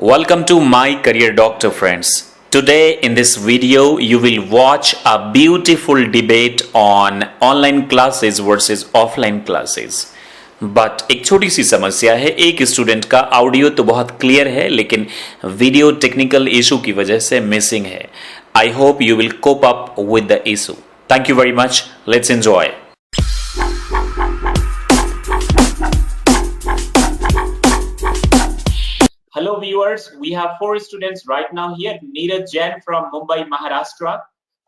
Welcome to My Career Doctor, friends. Today in this video you will watch a beautiful debate on online classes versus offline classes. But एक छोटी सी समस्या है, एक student का audio तो बहुत clear है लेकिन वीडियो टेक्निकल इशू की वजह से मिसिंग है. I hope you will cope up with the issue. Thank you very much. Let's enjoy. Hello viewers, we have four students right now here. Neeraj Jain from Mumbai, Maharashtra,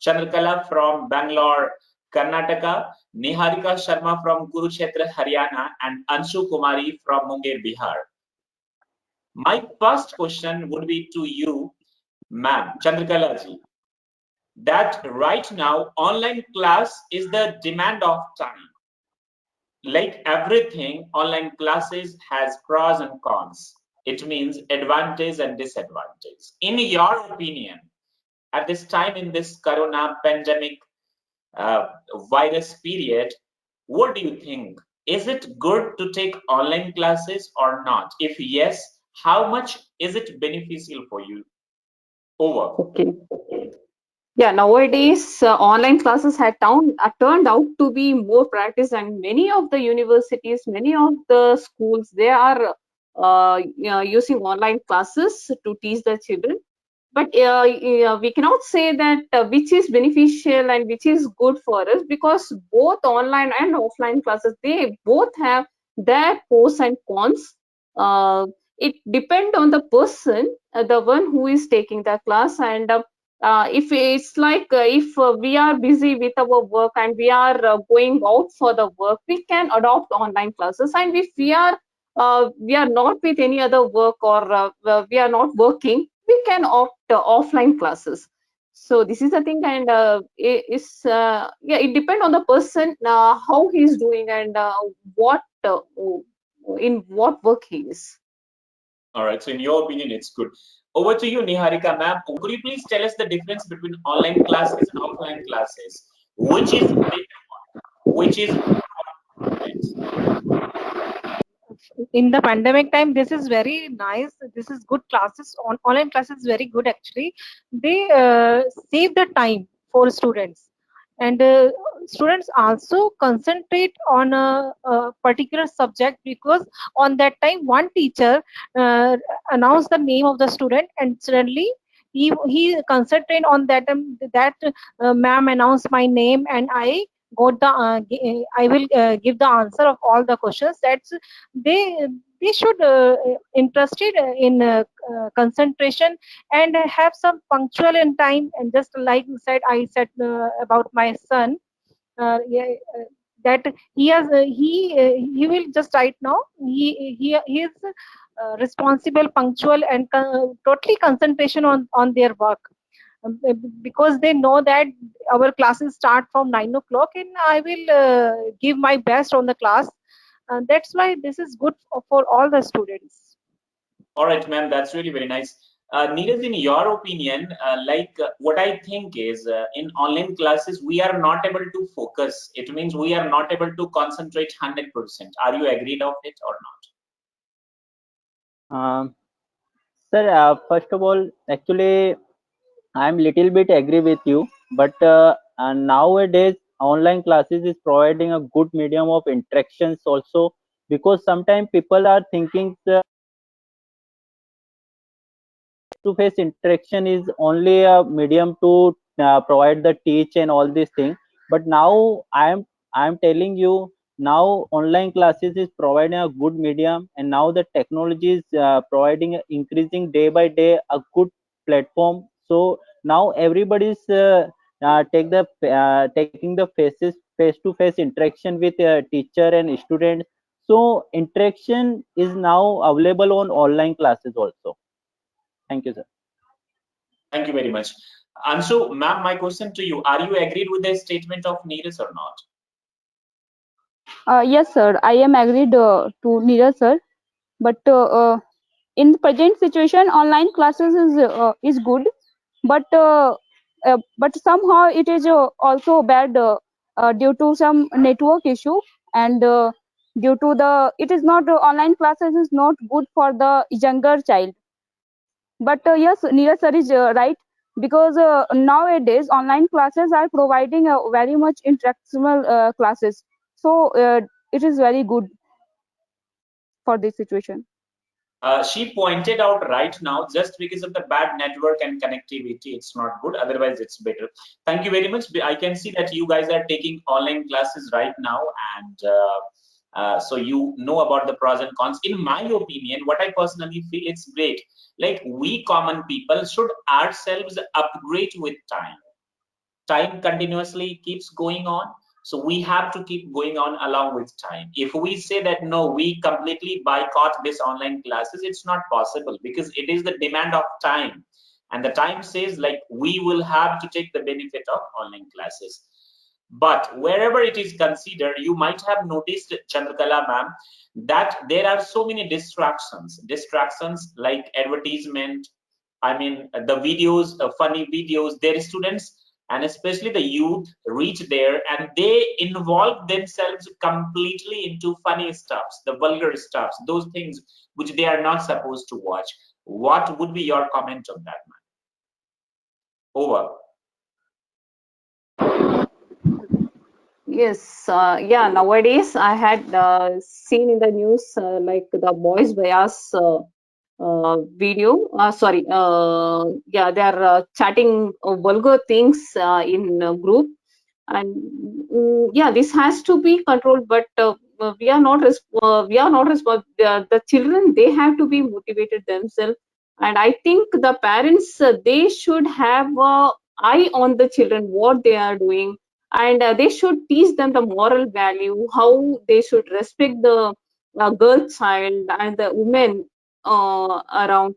Chandrakala from Bangalore, Karnataka, Niharika Sharma from Kurukshetra, Haryana, and Anshu Kumari from Munger, Bihar. My first question would be to you, ma'am, Chandrakala ji, that right now online class is the demand of time. Like everything, online classes has pros and cons. It means advantage and disadvantage. In your opinion, at this time in this corona pandemic virus period, what do you think? Is it good to take online classes or not? If yes, how much is it beneficial for you? Over. Okay. Yeah, nowadays online classes had turned out to be more practice, and many of the universities, many of the schools, they are using online classes to teach the children. But we cannot say that which is beneficial and which is good for us, because both online and offline classes, they both have their pros and cons. It depends on the person, the one who is taking the class, and if it's like if we are busy with our work and we are going out for the work, we can adopt online classes. And if we are not with any other work, or we are not working, we can opt offline classes. So this is the thing, and it depends on the person, how he is doing, and what in what work he is. All right. So in your opinion, it's good. Over to you, Niharika ma'am. Could you please tell us the difference between online classes and offline classes? Which is better one? Which is in the pandemic time, this is very nice. This is good classes. Online classes very good actually. They save the time for students, and students also concentrate on a particular subject, because on that time one teacher announced the name of the student, and suddenly he concentrate on that, that ma'am announced my name, and I got the I will give the answer of all the questions. That's they they should interested in concentration, and have some punctual in time. And just like you said, I said about my son, yeah, that he has he will just right now, he is responsible, punctual, and totally concentration on their work. Because they know that our classes start from 9 o'clock, and I will give my best on the class. That's why this is good for all the students. all right, ma'am. That's really very nice. Neeraj, in your opinion, what I think is in online classes, we are not able to focus. It means we are not able to concentrate 100%. Are you agreed of it or Um, Sir, first of all, actually, I'm little bit agree with you, but nowadays online classes is providing a good medium of interactions also, because sometimes people are thinking face-to-face interaction is only a medium to provide the teach and all these things. But now I'm telling you, now online classes is providing a good medium, and now the technology is providing increasing day by day a good platform. So now everybody's taking the faces face-to-face interaction with teacher and student. So interaction is now available on online classes also. Thank you, sir. Thank you very much. Anshu, ma'am, my question to you, are you agreed with the statement of Neeraj or not? Yes, sir. I am agreed to Neeraj, sir. But in the present situation, online classes is good, but somehow it is also bad due to some network issue, and due to the it is not online classes is not good for the younger child. But yes, Neeraj sir is right, because nowadays online classes are providing very much interactional classes. So it is very good for this situation. She pointed out right now, just because of the bad network and connectivity, it's not good. Otherwise, it's better. Thank you very much. I can see that you guys are taking online classes right now, and so you know about the pros and cons. In my opinion, what I personally feel, it's great. Like, we common people should ourselves upgrade with time. Time continuously keeps going on, so we have to keep going on along with time. If we say that no, we completely boycott this online classes, it's not possible, because it is the demand of time, and the time says like we will have to take the benefit of online classes. But wherever it is considered, you might have noticed, Chandrakala ma'am, that there are so many distractions like advertisement. I mean, the videos, funny videos, their students and especially the youth reach there and they involve themselves completely into funny stuffs, the vulgar stuffs, those things which they are not supposed to watch. What would be your comment on that, man? Over. Yes, yeah, nowadays I had seen in the news like the Boys Bias video. Sorry, yeah, they are chatting vulgar things in group, and yeah, this has to be controlled. But we are not responsible. The children, they have to be motivated themselves, and I think the parents, they should have eye on the children, what they are doing, and they should teach them the moral value, how they should respect the girl child and the women around.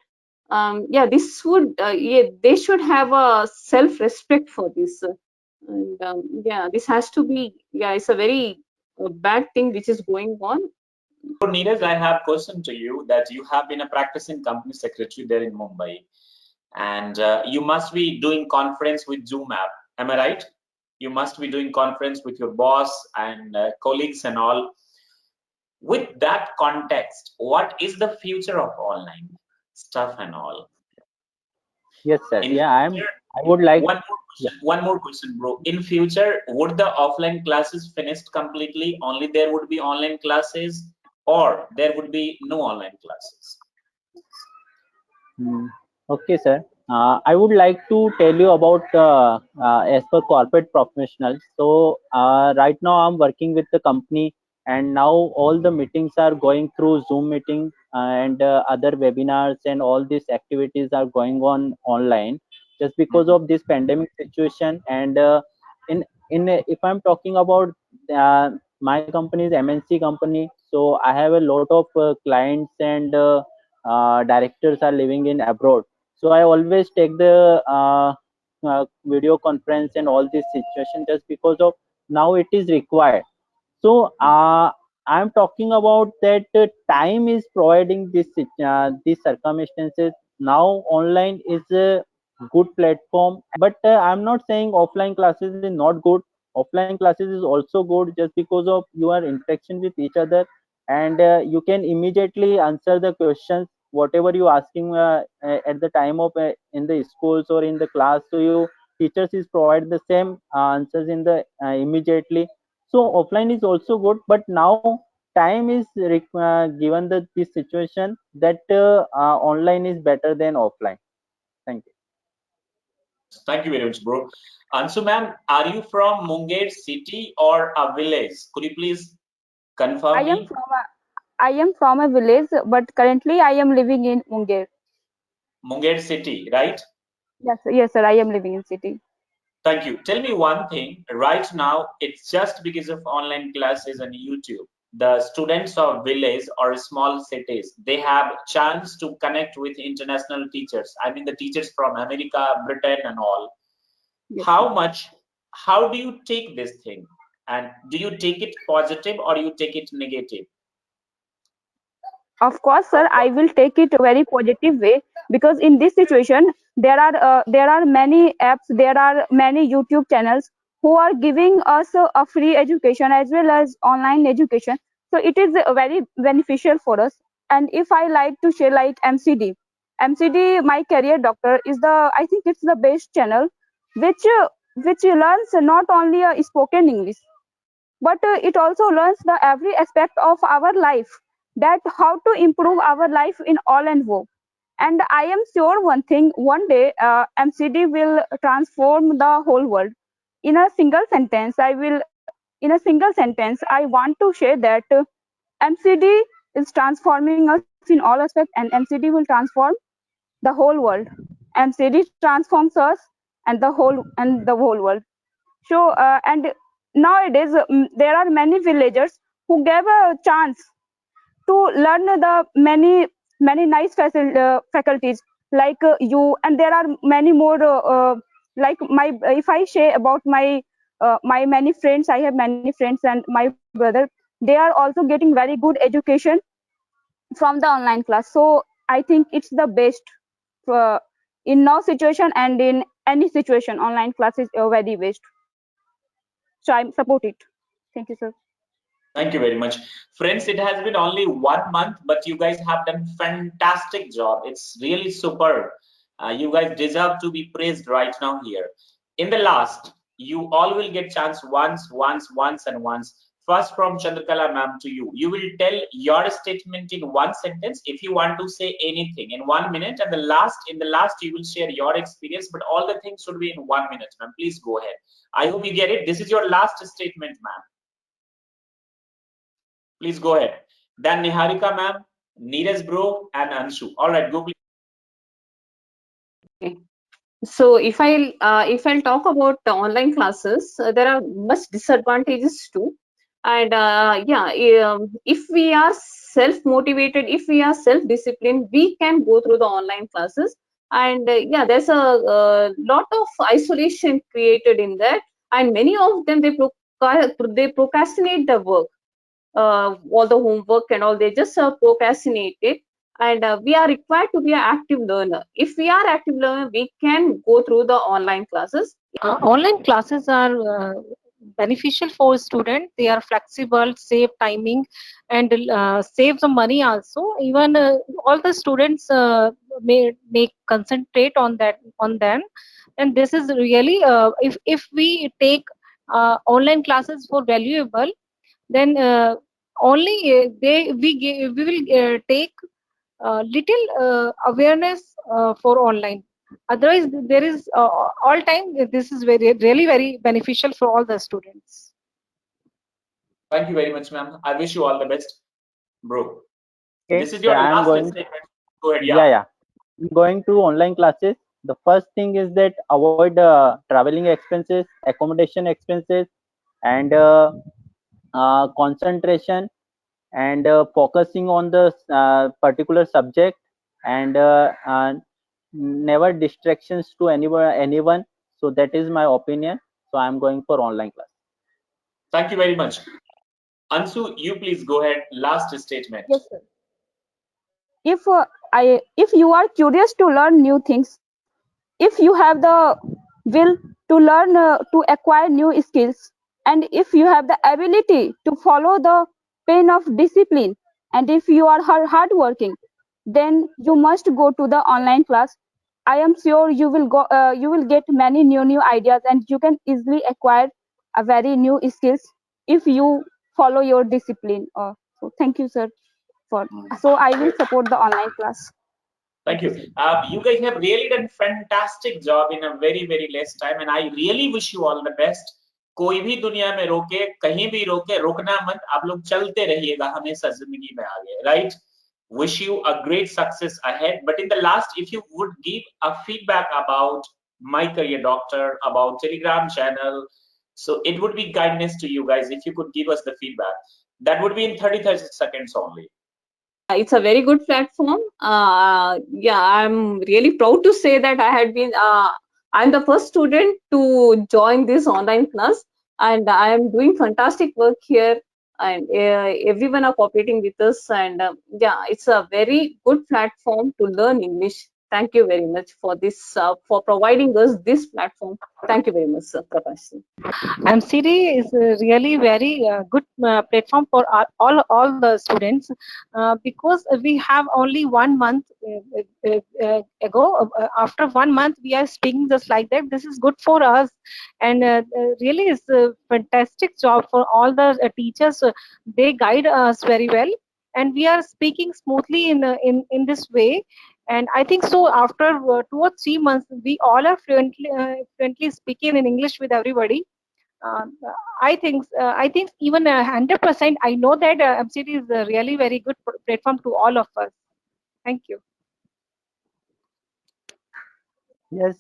Yeah, this would, yeah, they should have a self respect for this. And yeah, this has to be, yeah, it's a very bad thing which is going on. So, Neeraj, I have a question to you, that you have been a practicing company secretary there in Mumbai, and you must be doing conference with Zoom app. Am I right? You must be doing conference with your boss and colleagues and all. With that context, what is the future of online stuff and all? Yes, sir. In Yeah, future, I would like. Yeah. one more question, bro. In future, would the offline classes finished completely? Only there would be online classes, or there would be no online classes? Hmm. Okay, sir. I would like to tell you about as per corporate professionals. So right now I'm working with the company, and now all the meetings are going through Zoom meeting and other webinars, and all these activities are going on online just because of this pandemic situation. And in if I'm talking about my company is MNC company, so I have a lot of clients and directors are living in abroad, so I always take the video conference and all this situation just because of now it is required. So I'm talking about that time is providing this these circumstances. Now online is a good platform, but I'm not saying offline classes is not good. Offline classes is also good just because of your interaction with each other, and you can immediately answer the questions whatever you asking at the time of in the schools or in the class. So you teachers is provide the same answers in the immediately. So offline is also good, but now time is given the this situation that online is better than offline. Thank you. Thank you very much, bro. Ansu ma'am, are you from Munger city or a village? Could you please I confirm am me? from a I am from a village, but currently I am living in Munger. Munger city, right? Yes, yes, sir. I am living in city. Thank you. Tell me one thing. Right now, it's just because of online classes and YouTube. The students of village or small cities, they have chance to connect with international teachers. I mean, the teachers from America, Britain, and all. Yes, sir. How much? How do you take this thing? And do you take it positive or you take it negative? Of course, sir, I will take it a very positive way, because in this situation there are many apps, there are many YouTube channels who are giving us a free education as well as online education. So it is very beneficial for us. And if I like to share like MCD, MCD My Career Doctor is I think it's the best channel which learns not only spoken English, but it also learns the every aspect of our life, that how to improve our life in all and wo. And I am sure one thing, one day MCD will transform the whole world. In a single sentence, I want to share that MCD is transforming us in all aspects, and MCD will transform the whole world. MCD transforms us and the whole world. So and nowadays there are many villagers who gave a chance to learn the many nice faculties like you, and there are many more like my if I say about my many friends, I have many friends and my brother, they are also getting very good education from the online class. So I think it's the best uh, in now situation, and in any situation online class is very best. So I support it. Thank you, sir. Thank you very much. Friends, it has been only 1 month, but you guys have done fantastic job. It's really superb. You guys deserve to be praised right now here. In the last, you all will get chance once, and once. First from Chandrakala ma'am to you. You will tell your statement in one sentence if you want to say anything in 1 minute, and in the last you will share your experience, but all the things should be in 1 minute, ma'am. Please go ahead. I hope you get it. This is your last statement, ma'am. Please go ahead. Then Niharika ma'am, Neeraj bro, and Anshu. All right, go please. Okay. So if I'll talk about the online classes, there are much disadvantages too. And if we are self-motivated, if we are self-disciplined, we can go through the online classes. And there's a lot of isolation created in that, and many of them they procrastinate the work, all the homework and all. They just procrastinate it. And we are required to be an active learner. If we are active learner, we can go through the online classes. Online classes are beneficial for students. They are flexible, save timing, and save the money also. Even all the students may concentrate on them. And this is really if we take online classes for valuable, then only we will take little awareness for online. Otherwise, there is all time. This is really very beneficial for all the students. Thank you very much, ma'am. I wish you all the best, bro. Okay, This is your I'm last going. statement. Go ahead. Yeah. I'm going to online classes. The first thing is that avoid traveling expenses, accommodation expenses, and concentration, and focusing on the particular subject, and never distractions to anyone. So that is my opinion. So I'm going for online class. Thank you very much. Anshu, you please go ahead. Last statement. Yes, sir. If you are curious to learn new things, if you have the will to learn to acquire new skills, and if you have the ability to follow the pain of discipline, and if you are hardworking, then you must go to the online class. I am sure you will get many new ideas, and you can easily acquire a very new skills if you follow your discipline. So thank you, sir. So I will support the online class. Thank you. You guys have really done fantastic job in a very less time, and I really wish you all the best. कोई भी दुनिया में रोके, कहीं भी रोके, रोकना मत. आप लोग चलते रहिएगा हमेशा जिंदगी में आगे, right? Wish you a great success ahead. But in the last, if you would give a feedback about My Career Doctor, about Telegram channel, so it would be kindness to you guys if you could give us the feedback. That would be in 30 seconds only. It's a very good platform. I'm really proud to say that I'm the first student to join this online class, and I am doing fantastic work here, and everyone are cooperating with us. And it's a very good platform to learn English. Thank you very much for this, for providing us this platform. Thank you very much, sir, Prakash. MCD is a really very good platform for all the students because we have only 1 month ago. After 1 month, we are speaking just like that. This is good for us, and really is a fantastic job for all the teachers. They guide us very well, and we are speaking smoothly in this way. And I think so. After 2 or 3 months, we all are fluently speaking in English with everybody. uh, I think even 100%. I know that MCT is a really very good platform to all of us. Thank you. Yes,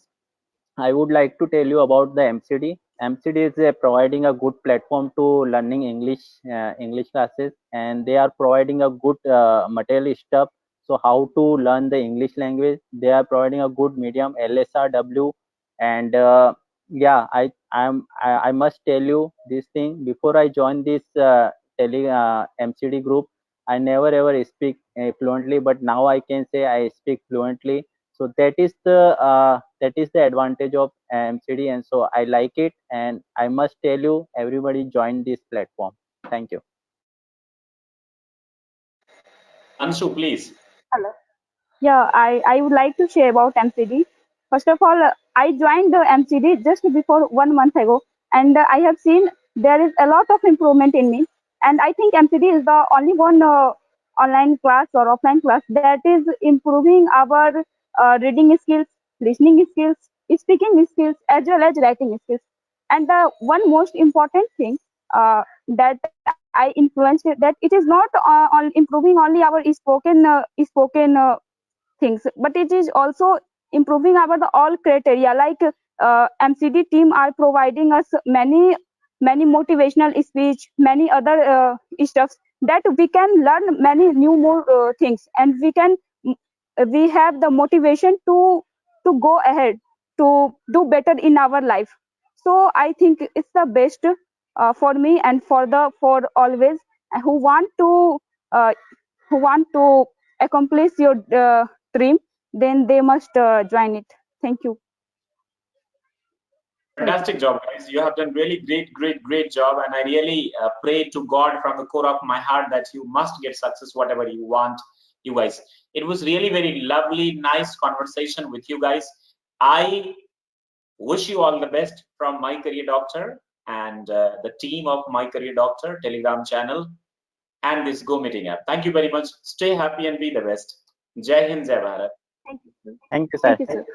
I would like to tell you about the MCD. MCD is providing a good platform to learning English classes, and they are providing a good material stuff. So how to learn the English language? They are providing a good medium LSRW, and yeah, I must tell you this thing. Before I joined this MCD group, I never ever speak fluently, but now I can say I speak fluently. So that is the advantage of MCD, and so I like it, and I must tell you, everybody join this platform. Thank you. Anshu, please. Hello. Yeah, I would like to share about MCD. First of all, I joined the MCD just before 1 month ago, and I have seen there is a lot of improvement in me. And I think MCD is the only one online class or offline class that is improving our reading skills, listening skills, speaking skills, as well as writing skills. And the one most important thing that I influenced that it is not on improving only our spoken things, but it is also improving our the all criteria, like MCD team are providing us many motivational speech, many other stuffs that we can learn many new more things, and we have the motivation to go ahead to do better in our life. So I think it's the best for me and for always who want to uh, who want to accomplish your dream, then they must join it. Thank you. Fantastic job, guys. You have done really great job. And I really pray to God from the core of my heart that you must get success, whatever you want, you guys. It was really very lovely, nice conversation with you guys. I wish you all the best from My Career Doctor and the team of My Career Doctor Telegram channel and this Go Meeting app. Thank you very much. Stay happy and be the best. Jai Hind, Jai Bharat. Thank you, sir. Thank you, Thank sir. you, sir.